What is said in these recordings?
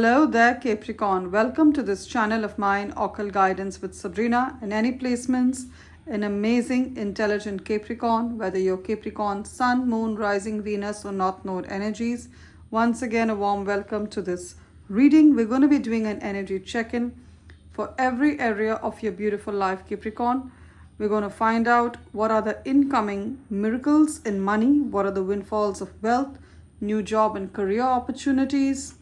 Hello there, Capricorn. Welcome to this channel of mine, Occult Guidance with Sabrina. In any placements, an amazing, intelligent Capricorn, whether you're Capricorn, Sun, Moon, Rising, Venus, or North Node energies. Once again, a warm welcome to this reading. We're going to be doing an energy check-in for every area of your beautiful life, Capricorn. We're going to find out what are the incoming miracles in money, what are the windfalls of wealth, new job and career opportunities,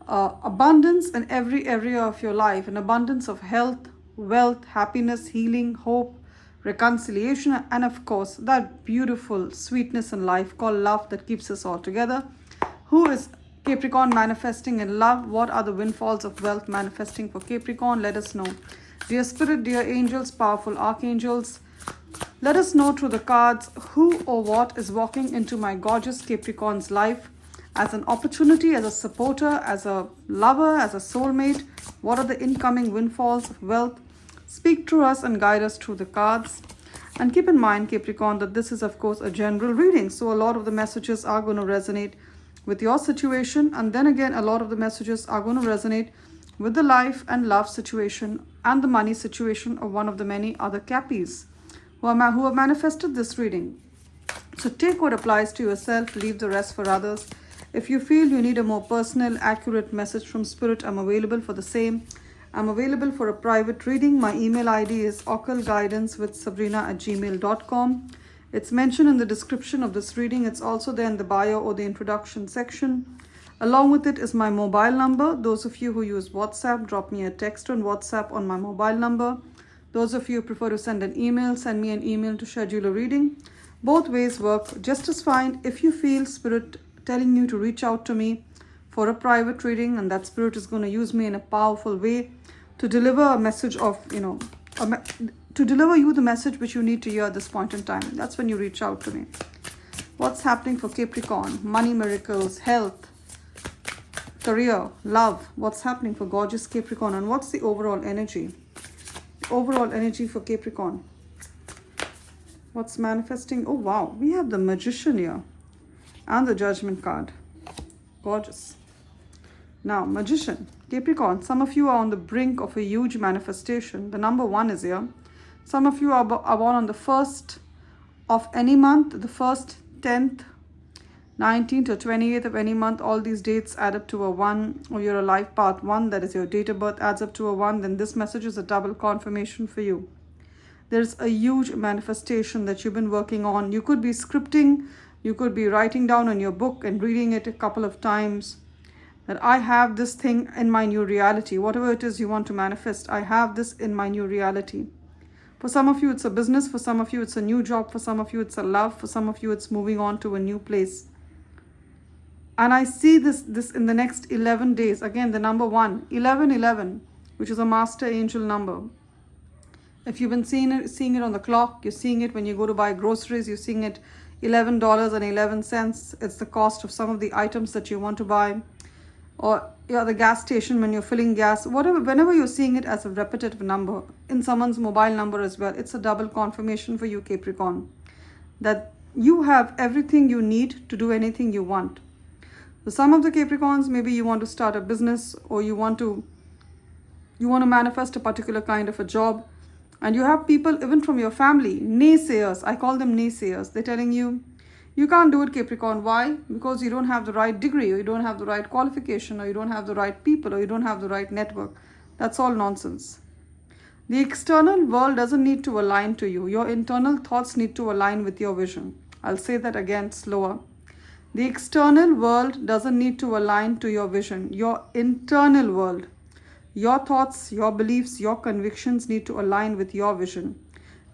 abundance in every area of your life, an abundance of health, wealth, happiness, healing, hope, reconciliation, and of course that beautiful sweetness in life called love that keeps us all together. Who is Capricorn manifesting in love? What are the windfalls of wealth manifesting for Capricorn? Let us know. Dear Spirit, dear angels, powerful archangels, let us know through the cards who or what is walking into my gorgeous Capricorn's life as an opportunity, as a supporter, as a lover, as a soulmate. What are the incoming windfalls of wealth? Speak to us and guide us through the cards. And keep in mind, Capricorn, that this is of course a general reading. So a lot of the messages are going to resonate with your situation. And then again, a lot of the messages are going to resonate with the life and love situation and the money situation of one of the many other Cappies who have manifested this reading. So take what applies to yourself, leave the rest for others. If you feel you need a more personal, accurate message from Spirit, I'm available for the same. I'm available for a private reading. My email ID is occultguidancewithsabrina@gmail.com. It's mentioned in the description of this reading. It's also there in the bio or the introduction section. Along with it is my mobile number. Those of you who use WhatsApp, drop me a text on WhatsApp on my mobile number. Those of you who prefer to send an email, send me an email to schedule a reading. Both ways work just as fine. If you feel Spirit telling you to reach out to me for a private reading, and that Spirit is going to use me in a powerful way to deliver a message of, to deliver you the message which you need to hear at this point in time. That's when you reach out to me. What's happening for Capricorn? Money miracles, health, career, love. What's happening for gorgeous Capricorn, and what's the overall energy? Overall energy for Capricorn. What's manifesting? Oh wow, we have the Magician here and the Judgment card. Gorgeous. Now, Magician, Capricorn, some of you are on the brink of a huge manifestation. The number 1 is here. Some of you are born on the 1st of any month, the 1st, 10th, 19th or 28th of any month. All these dates add up to a 1, or you're a life path 1, that is your date of birth, adds up to a 1. Then this message is a double confirmation for you. There's a huge manifestation that you've been working on. You could be scripting, you could be writing down on your book and reading it a couple of times, that I have this thing in my new reality. Whatever it is you want to manifest, I have this in my new reality. For some of you, it's a business. For some of you, it's a new job. For some of you, it's a love. For some of you, it's moving on to a new place. And I see this in the next 11 days. Again, the number 1, 1111, which is a master angel number. If you've been seeing it on the clock, you're seeing it when you go to buy groceries, you're seeing it $11.11. It's the cost of some of the items that you want to buy. Or the gas station when you're filling gas. Whenever you're seeing it as a repetitive number, in someone's mobile number as well, it's a double confirmation for you, Capricorn, that you have everything you need to do anything you want. So some of the Capricorns, maybe you want to start a business, or you want to manifest a particular kind of a job. And you have people even from your family, naysayers. I call them naysayers. They're telling you, you can't do it, Capricorn. Why? Because you don't have the right degree, or you don't have the right qualification, or you don't have the right people, or you don't have the right network. That's all nonsense. The external world doesn't need to align to you. Your internal thoughts need to align with your vision. I'll say that again slower. The external world doesn't need to align to your vision. Your internal world, your thoughts, your beliefs, your convictions need to align with your vision.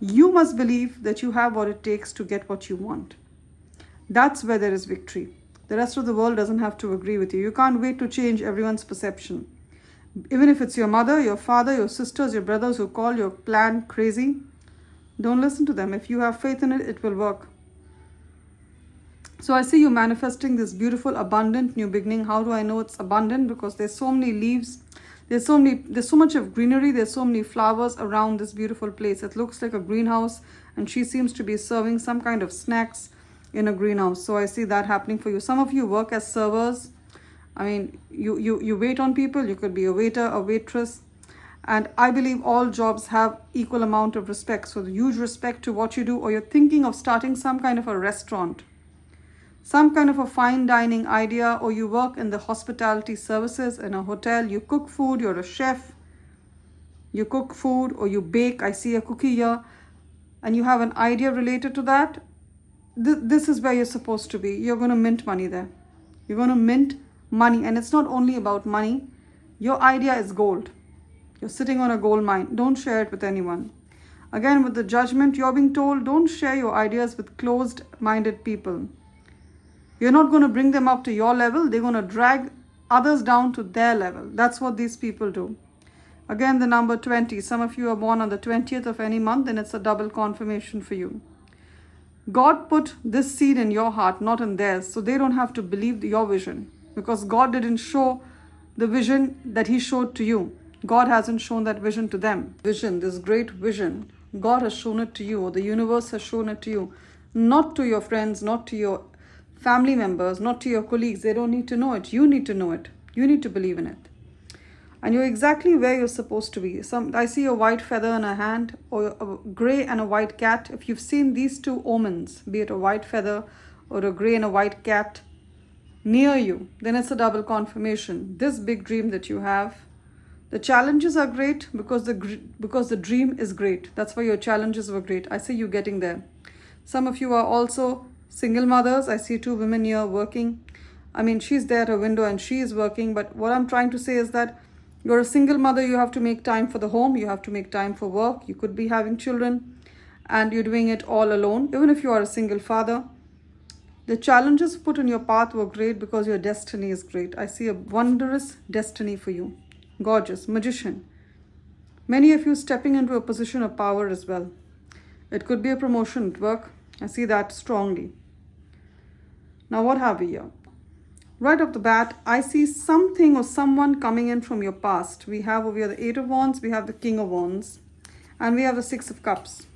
You must believe that you have what it takes to get what you want. That's where there is victory. The rest of the world doesn't have to agree with you. You can't wait to change everyone's perception. Even if it's your mother, your father, your sisters, your brothers who call your plan crazy, don't listen to them. If you have faith in it, it will work. So I see you manifesting this beautiful, abundant new beginning. How do I know it's abundant? Because there's so many leaves. There's so much of greenery. There's so many flowers around this beautiful place. It looks like a greenhouse, and she seems to be serving some kind of snacks in a greenhouse. So I see that happening for you. Some of you work as servers. I mean, you wait on people. You could be a waiter, a waitress. And I believe all jobs have equal amount of respect. So huge respect to what you do, or you're thinking of starting some kind of a restaurant, some kind of a fine dining idea, or you work in the hospitality services in a hotel. You cook food, you're a chef. You cook food or you bake. I see a cookie here. And you have an idea related to that. This is where you're supposed to be. You're going to mint money there. You're going to mint money. And it's not only about money. Your idea is gold. You're sitting on a gold mine. Don't share it with anyone. Again, with the judgment, you're being told, don't share your ideas with closed-minded people. You're not going to bring them up to your level. They're going to drag others down to their level. That's what these people do. Again, the number 20. Some of you are born on the 20th of any month, and it's a double confirmation for you. God put this seed in your heart, not in theirs. So they don't have to believe your vision, because God didn't show the vision that He showed to you. God hasn't shown that vision to them. Vision, this great vision, God has shown it to you, or the universe has shown it to you. Not to your friends, not to your family members, not to your colleagues. They don't need to know it. You need to know it. You need to believe in it. And you're exactly where you're supposed to be. I see a white feather in a hand, or a gray and a white cat. If you've seen these two omens, be it a white feather or a gray and a white cat near you, then it's a double confirmation. This big dream that you have, the challenges are great because the dream is great. That's why your challenges were great. I see you getting there. Some of you are also single mothers. I see two women here working. I mean, she's there at a window and she is working. But what I'm trying to say is that you're a single mother. You have to make time for the home. You have to make time for work. You could be having children and you're doing it all alone. Even if you are a single father, the challenges put in your path were great because your destiny is great. I see a wondrous destiny for you. Gorgeous. Magician. Many of you stepping into a position of power as well. It could be a promotion at work. I see that strongly. Now what have we here? Right off the bat, I see something or someone coming in from your past. We have over here the 8 of Wands, we have the King of Wands, and we have the 6 of Cups.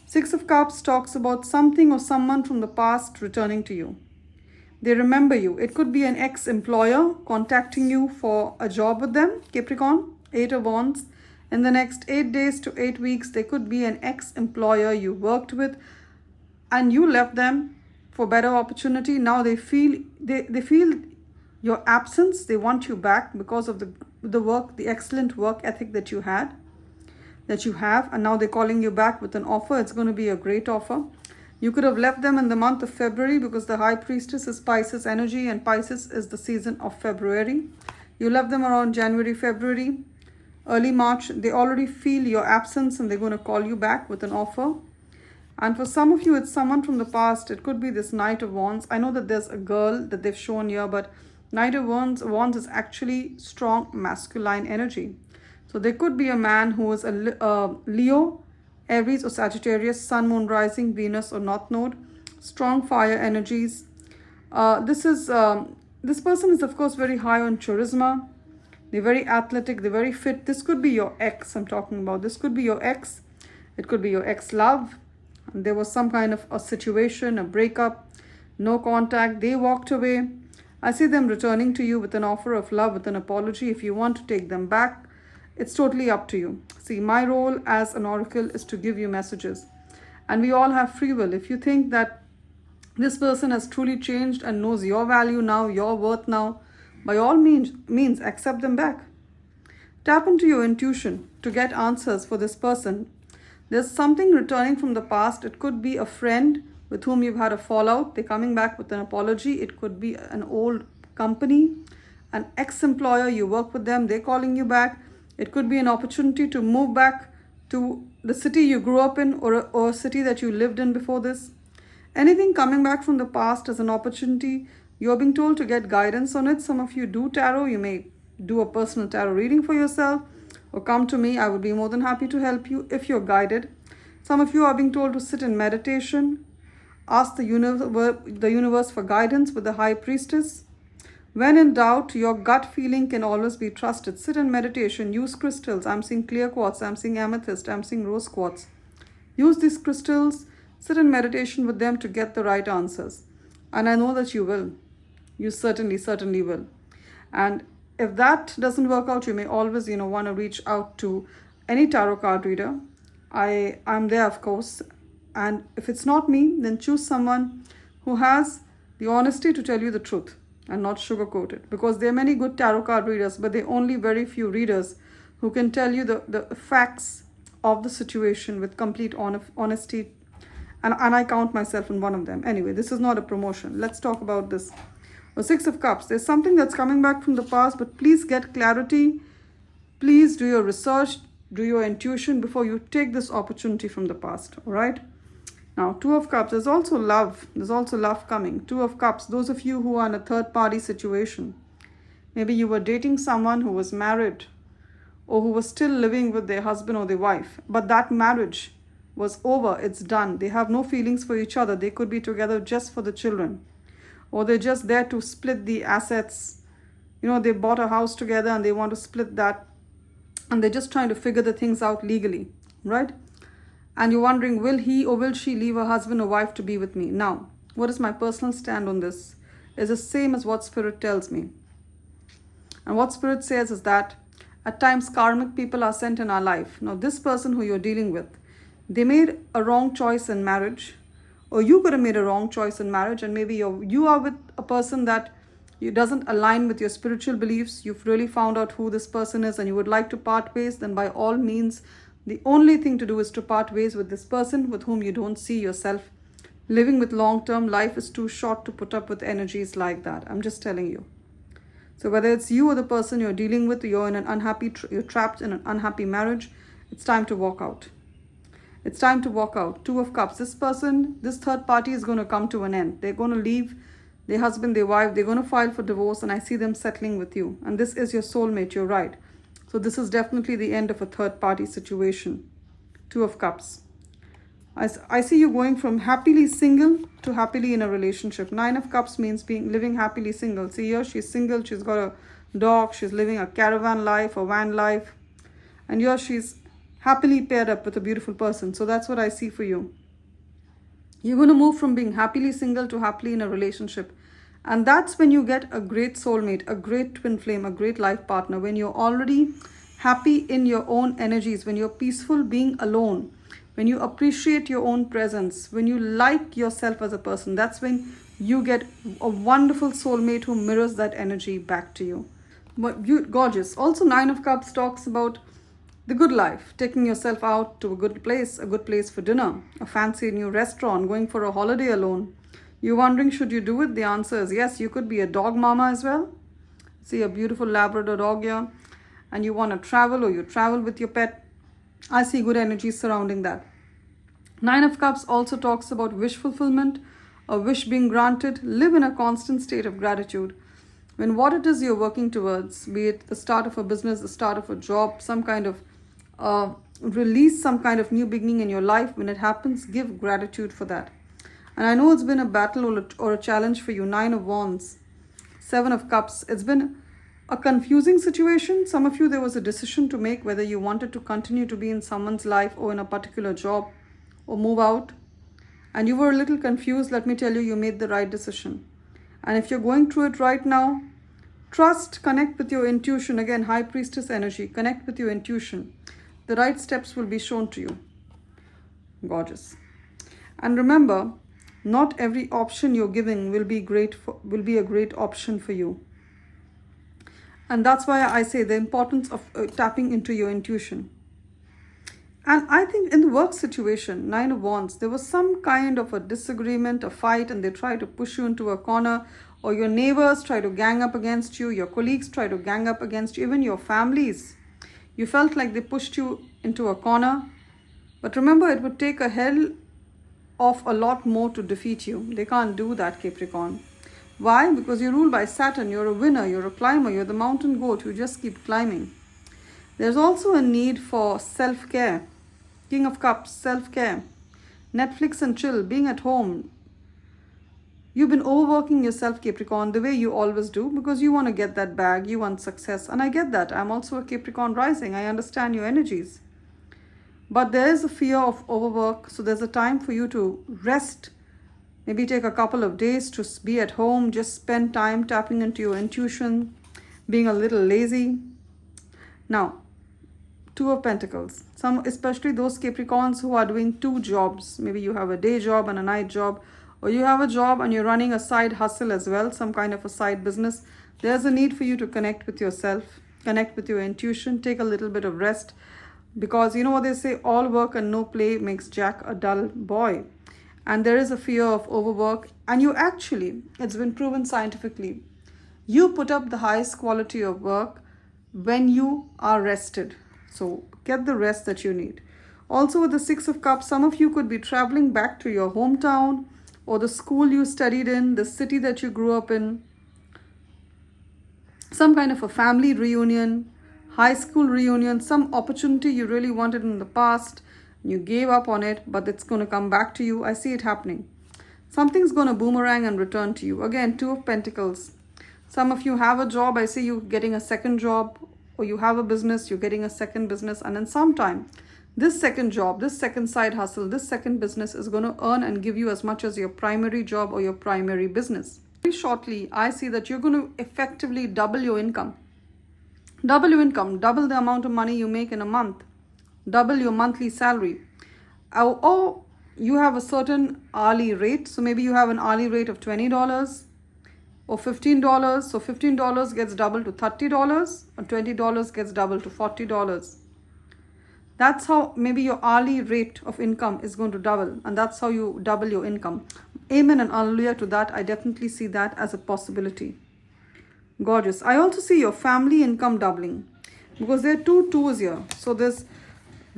6 of Cups talks about something or someone from the past returning to you. They remember you. It could be an ex-employer contacting you for a job with them, Capricorn, 8 of Wands. In the next 8 days to 8 weeks, there could be an ex-employer you worked with and you left them for better opportunity. Now they feel your absence. They want you back because of the work, the excellent work ethic that you have, and now they're calling you back with an offer. It's going to be a great offer. You could have left them in the month of February because the High Priestess is Pisces energy and Pisces is the season of February. You left them around January, February, early March. They already feel your absence and they're going to call you back with an offer. And for some of you, it's someone from the past. It could be this Knight of Wands. I know that there's a girl that they've shown here, but Knight of Wands is actually strong masculine energy. So there could be a man who is a Leo, Aries or Sagittarius, Sun, Moon, Rising, Venus or North Node, strong fire energies. This person is of course very high on charisma. They're very athletic, they're very fit. This could be your ex I'm talking about. This could be your ex. It could be your ex-love. And there was some kind of a situation, a breakup, no contact. They walked away. I see them returning to you with an offer of love, with an apology. If you want to take them back, it's totally up to you. See, my role as an oracle is to give you messages. And we all have free will. If you think that this person has truly changed and knows your value now, your worth now, by all means, accept them back. Tap into your intuition to get answers for this person. There's something returning from the past. It could be a friend with whom you've had a fallout. They're coming back with an apology. It could be an old company, an ex-employer. You work with them. They're calling you back. It could be an opportunity to move back to the city you grew up in or a city that you lived in before this. Anything coming back from the past as an opportunity, you're being told to get guidance on it. Some of you do tarot. You may do a personal tarot reading for yourself or come to me. I would be more than happy to help you if you're guided. Some of you are being told to sit in meditation. Ask the universe for guidance with the High Priestess. When in doubt, your gut feeling can always be trusted. Sit in meditation. Use crystals. I'm seeing clear quartz. I'm seeing amethyst. I'm seeing rose quartz. Use these crystals. Sit in meditation with them to get the right answers. And I know that you will. You certainly will. And if that doesn't work out, you may always, want to reach out to any tarot card reader. I'm there, of course. And if it's not me, then choose someone who has the honesty to tell you the truth and not sugarcoat it. Because there are many good tarot card readers, but there are only very few readers who can tell you the facts of the situation with complete honesty. And I count myself in one of them. Anyway, this is not a promotion. Let's talk about this. The Six of Cups. There's something that's coming back from the past, but please get clarity. Please do your research, do your intuition before you take this opportunity from the past. All right? Now, Two of Cups. There's also love. There's also love coming. Two of Cups. Those of you who are in a third-party situation. Maybe you were dating someone who was married or who was still living with their husband or their wife. But that marriage was over. It's done. They have no feelings for each other. They could be together just for the children. Or they're just there to split the assets. They bought a house together and they want to split that. And they're just trying to figure the things out legally, right? And you're wondering, will he or will she leave her husband or wife to be with me? Now, what is my personal stand on this? Is the same as what Spirit tells me. And what Spirit says is that at times karmic people are sent in our life. Now, this person who you're dealing with, they made a wrong choice in marriage. Or you could have made a wrong choice in marriage, and maybe you are with a person that doesn't align with your spiritual beliefs. You've really found out who this person is and you would like to part ways. Then by all means, the only thing to do is to part ways with this person with whom you don't see yourself living with long term. Life is too short to put up with energies like that. I'm just telling you. So whether it's you or the person you're dealing with, you're trapped in an unhappy marriage, it's time to walk out. It's time to walk out. Two of Cups. This person, this third party is going to come to an end. They're going to leave their husband, their wife. They're going to file for divorce, and I see them settling with you. And this is your soulmate. You're right. So this is definitely the end of a third party situation. Two of Cups. I see you going from happily single to happily in a relationship. Nine of Cups means living happily single. See here, she's single. She's got a dog. She's living a caravan life, a van life. And here she's happily paired up with a beautiful person. So that's what I see for you. You're going to move from being happily single to happily in a relationship. And that's when you get a great soulmate, a great twin flame, a great life partner. When you're already happy in your own energies, when you're peaceful being alone, when you appreciate your own presence, when you like yourself as a person, that's when you get a wonderful soulmate who mirrors that energy back to you. But gorgeous. Also, Nine of Cups talks about the good life, taking yourself out to a good place for dinner, a fancy new restaurant, going for a holiday alone. You're wondering, should you do it? The answer is yes. You could be a dog mama as well. See a beautiful Labrador dog here, and you want to travel, or you travel with your pet. I see good energy surrounding that. Nine of Cups also talks about wish fulfillment, a wish being granted. Live in a constant state of gratitude. When what it is you're working towards, be it the start of a business, the start of a job, some kind of release, some kind of new beginning in your life, when it happens, give gratitude for that. And I know it's been a battle or a challenge for you. Nine of Wands, Seven of Cups. It's been a confusing situation. Some of you, there was a decision to make whether you wanted to continue to be in someone's life or in a particular job or move out. And you were a little confused. Let me tell you, you made the right decision. And if you're going through it right now, trust, connect with your intuition. Again, High Priestess energy. Connect with your intuition. The right steps will be shown to you. Gorgeous. And remember, not every option you're giving will be a great option for you. And that's why I say the importance of tapping into your intuition. And I think in the work situation, Nine of Wands, there was some kind of a disagreement, a fight, and they try to push you into a corner, or your neighbors try to gang up against you, your colleagues try to gang up against you, even your families. You felt like they pushed you into a corner. But remember, it would take a hell of a lot more to defeat you. They can't do that, Capricorn. Why? Because you're ruled by Saturn. You're a winner. You're a climber. You're the mountain goat. You just keep climbing. There's also a need for self-care. King of Cups, self-care. Netflix and chill, being at home. You've been overworking yourself, Capricorn, the way you always do, because you want to get that bag, you want success. And I get that. I'm also a Capricorn rising. I understand your energies. But there is a fear of overwork. So there's a time for you to rest. Maybe take a couple of days to be at home. Just spend time tapping into your intuition. being a little lazy. Now, Two of Pentacles. Some, especially those Capricorns who are doing two jobs. Maybe you have a day job and a night job, or you have a job and you're running a side hustle as well, some kind of a side business. There's a need for you to connect with yourself, connect with your intuition, take a little bit of rest, because you know what they say, all work and no play makes Jack a dull boy. And there is a fear of overwork, and you actually, it's been proven scientifically, you put up the highest quality of work when you are rested. So get the rest that you need. Also with the Six of Cups, some of you could be traveling back to your hometown or the school you studied in, the city that you grew up in. Some kind of a family reunion, high school reunion, some opportunity you really wanted in the past. You gave up on it, but it's going to come back to you. I see it happening. Something's going to boomerang and return to you. Again, Two of Pentacles. Some of you have a job. I see you getting a second job, or you have a business, you're getting a second business. And in some time, this second job, this second side hustle, this second business is going to earn and give you as much as your primary job or your primary business. Very shortly, I see that you're going to effectively double your income. Double your income, double the amount of money you make in a month, double your monthly salary. Or you have a certain hourly rate. So maybe you have an hourly rate of $20 or $15. So $15 gets doubled to $30, or $20 gets doubled to $40. That's how maybe your hourly rate of income is going to double, and that's how you double your income. Amen and hallelujah to that. I definitely see that as a possibility. Gorgeous. I also see your family income doubling, because there are two twos here. So there's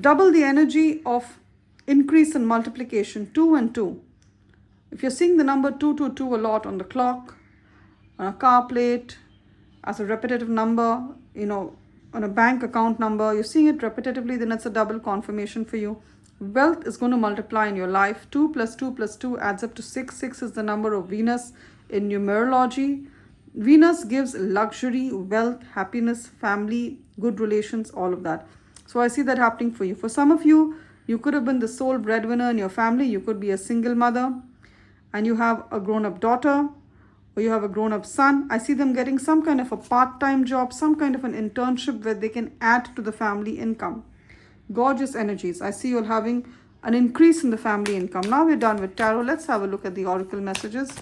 double the energy of increase and multiplication, 2 and 2. If you're seeing the number 222 a lot on the clock, on a car plate, as a repetitive number, on a bank account number, you're seeing it repetitively, then it's a double confirmation for you. Wealth is going to multiply in your life. 2 plus 2 plus 2 adds up to 6. 6 is the number of Venus in numerology. Venus gives luxury, wealth, happiness, family, good relations, all of that. So I see that happening for you. For some of you, you could have been the sole breadwinner in your family. You could be a single mother and you have a grown-up daughter, or you have a grown-up son. I see them getting some kind of a part-time job, some kind of an internship where they can add to the family income. Gorgeous energies. I see you're having an increase in the family income. Now we're done with tarot. Let's have a look at the oracle messages.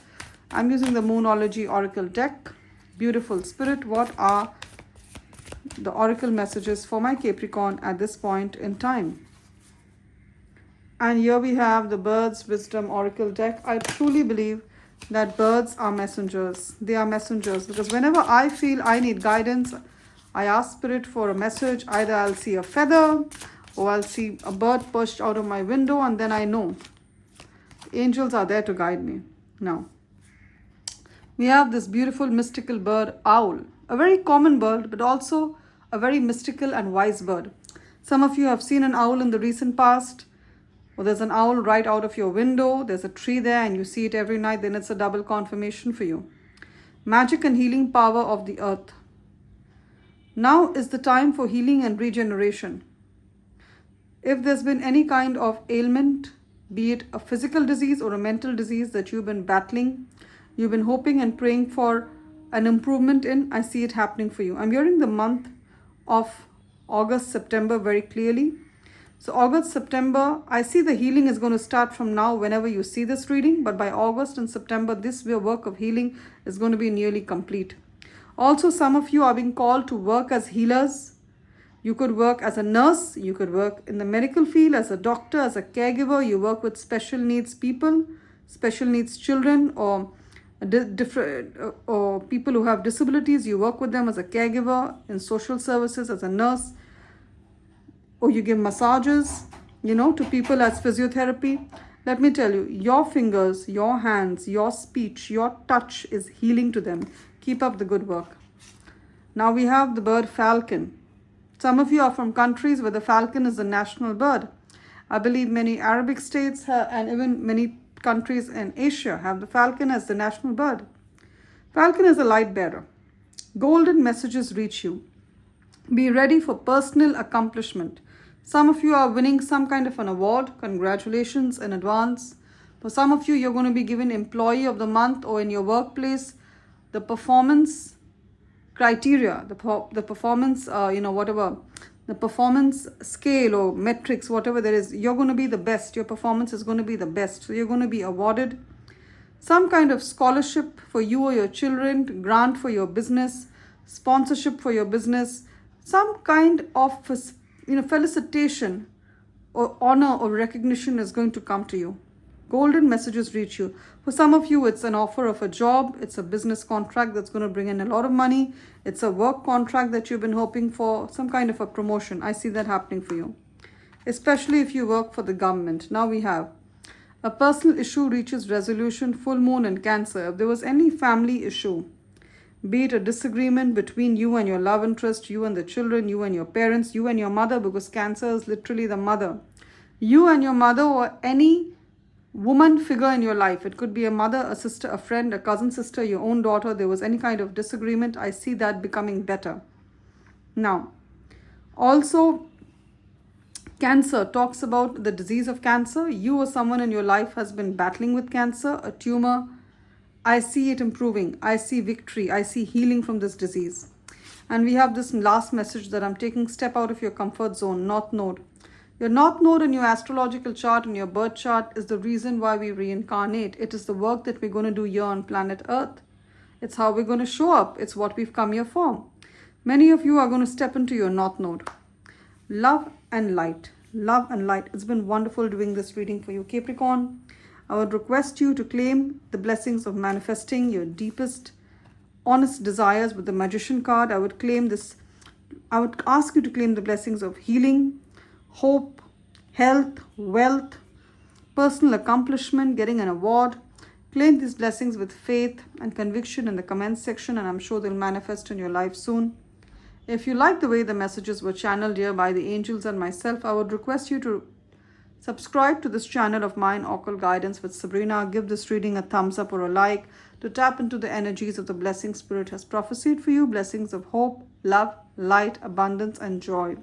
I'm using the Moonology Oracle deck. Beautiful Spirit, what are the oracle messages for my Capricorn at this point in time? And here we have the Birds Wisdom Oracle deck. I truly believe that birds are messengers. They are messengers, because whenever I feel I need guidance, I ask Spirit for a message. Either I'll see a feather or I'll see a bird perched out of my window, and then I know angels are there to guide me. Now, we have this beautiful mystical bird, owl. A very common bird, but also a very mystical and wise bird. Some of you have seen an owl in the recent past, or there's an owl right out of your window. There's a tree there and you see it every night. Then it's a double confirmation for you. Magic and healing power of the earth. Now is the time for healing and regeneration. If there's been any kind of ailment, be it a physical disease or a mental disease that you've been battling, you've been hoping and praying for an improvement in, I see it happening for you. I'm hearing the month of August, September very clearly. So August, September, I see the healing is going to start from now whenever you see this reading. But by August and September, this work of healing is going to be nearly complete. Also, some of you are being called to work as healers. You could work as a nurse. You could work in the medical field as a doctor, as a caregiver. You work with special needs people, special needs children, or or people who have disabilities. You work with them as a caregiver, in social services, as a nurse. Or you give massages, to people as physiotherapy. Let me tell you, your fingers, your hands, your speech, your touch is healing to them. Keep up the good work. Now we have the bird falcon. Some of you are from countries where the falcon is the national bird. I believe many Arabic states and even many countries in Asia have the falcon as the national bird. Falcon is a light bearer. Golden messages reach you. Be ready for personal accomplishment. Some of you are winning some kind of an award. Congratulations in advance. For some of you, you're going to be given Employee of the Month, or in your workplace, the performance criteria, the performance, whatever, the performance scale or metrics, whatever there is, you're going to be the best. Your performance is going to be the best. So you're going to be awarded some kind of scholarship for you or your children, grant for your business, sponsorship for your business, some kind of felicitation or honor or recognition is going to come to you. Golden messages reach you. For some of you, it's an offer of a job. It's a business contract that's going to bring in a lot of money. It's a work contract that you've been hoping for, some kind of a promotion. I see that happening for you, especially if you work for the government. Now we have a personal issue reaches resolution, full moon in Cancer. If there was any family issue, be it a disagreement between you and your love interest, you and the children, you and your parents, you and your mother, because Cancer is literally the mother. You and your mother or any woman figure in your life. It could be a mother, a sister, a friend, a cousin sister, your own daughter. There was any kind of disagreement. I see that becoming better. Now, also, Cancer talks about the disease of cancer. You or someone in your life has been battling with cancer, a tumor. I see it improving. I see victory. I see healing from this disease. And we have this last message that I'm taking step out of your comfort zone, North Node. Your North Node in your astrological chart, in your birth chart, is the reason why we reincarnate. It is the work that we're going to do here on planet Earth. It's how we're going to show up. It's what we've come here for. Many of you are going to step into your North Node. Love and light. Love and light. It's been wonderful doing this reading for you, Capricorn. I would request you to claim the blessings of manifesting your deepest, honest desires with the Magician card. I would ask you to claim the blessings of healing, hope, health, wealth, personal accomplishment, getting an award. Claim these blessings with faith and conviction in the comments section, and I'm sure they'll manifest in your life soon. If you like the way the messages were channeled here by the angels and myself, I would request you to subscribe to this channel of mine, Occult Guidance with Sabrina. Give this reading a thumbs up or a like to tap into the energies of the blessing Spirit has prophesied for you. Blessings of hope, love, light, abundance, and joy.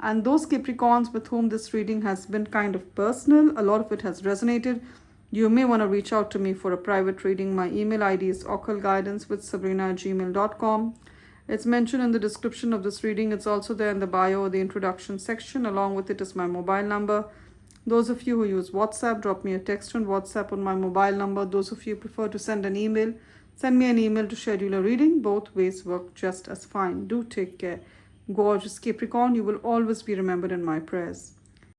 And those Capricorns with whom this reading has been kind of personal, a lot of it has resonated, you may want to reach out to me for a private reading. My email ID is occultguidancewithsabrina@gmail.com. It's mentioned in the description of this reading. It's also there in the bio or the introduction section. Along with it is my mobile number. Those of you who use WhatsApp, drop me a text on WhatsApp on my mobile number. Those of you who prefer to send an email, send me an email to schedule a reading. Both ways work just as fine. Do take care. Gorgeous Capricorn, you will always be remembered in my prayers.